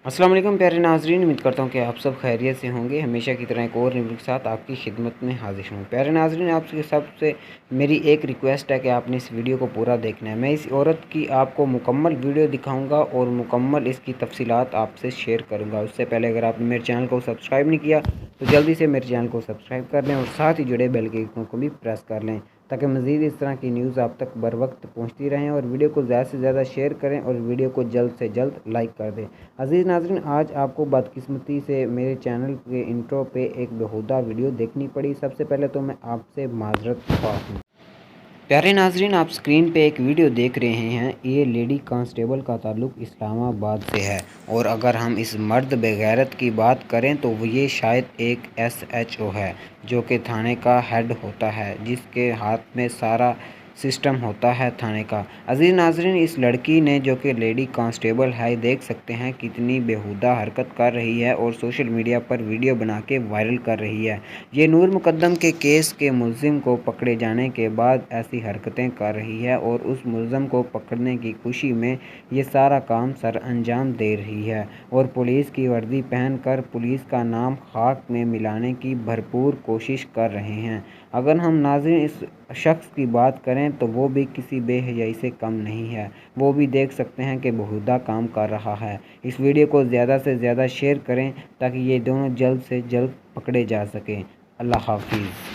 अस्सलाम वालेकुम प्यारे नाज़रीन, उम्मीद करता हूँ कि आप सब खैरियत से होंगे। हमेशा की तरह एक और रिव्यू के साथ आपकी खिदमत में हाजिर हूँ। प्यारे नाज़रीन, आपसे सबसे मेरी एक रिक्वेस्ट है कि आपने इस वीडियो को पूरा देखना है। मैं इस औरत की आपको मुकम्मल वीडियो दिखाऊंगा और मुकम्मल इसकी तफसीलात आपसे शेयर करूँगा। उससे पहले अगर आपने मेरे चैनल को सब्सक्राइब नहीं किया तो जल्दी से मेरे चैनल को सब्सक्राइब कर लें और साथ ही जुड़े बेल के आइकन को भी प्रेस कर लें ताकि मज़ीद इस तरह की न्यूज़ आप तक बर वक्त पहुँचती रहें। और वीडियो को ज़्यादा से ज़्यादा शेयर करें और वीडियो को जल्द से जल्द लाइक कर दें। अज़ीज़ नाज़रीन, आज आपको बदकिस्मती से मेरे चैनल के इंट्रो पे एक बेहुदा वीडियो देखनी पड़ी। सबसे पहले तो मैं आपसे माजरत ख्वाह हूँ। प्यारे नाज़रीन, आप स्क्रीन पे एक वीडियो देख रहे हैं। ये लेडी कांस्टेबल का ताल्लुक़ इस्लामाबाद से है और अगर हम इस मर्द बेगैरत की बात करें तो ये शायद एक SHO है जो कि थाने का हेड होता है, जिसके हाथ में सारा सिस्टम होता है थाने का। अज़ीज़ नाज़रीन, इस लड़की ने जो कि लेडी कांस्टेबल है, देख सकते हैं कितनी बेहुदा हरकत कर रही है और सोशल मीडिया पर वीडियो बना के वायरल कर रही है। ये नूर मुकद्दम के केस के मुलजिम को पकड़े जाने के बाद ऐसी हरकतें कर रही है और उस मुलजिम को पकड़ने की खुशी में ये सारा काम सर अंजाम दे रही है और पुलिस की वर्दी पहनकर पुलिस का नाम खाक में मिलाने की भरपूर कोशिश कर रहे हैं। अगर हम नाज़रीन इस शख्स की बात करें तो वो भी किसी बेहयाई से कम नहीं है। वो भी देख सकते हैं कि बेहुदा काम कर रहा है। इस वीडियो को ज़्यादा से ज़्यादा शेयर करें ताकि ये दोनों जल्द से जल्द पकड़े जा सकें। अल्लाह हाफिज़।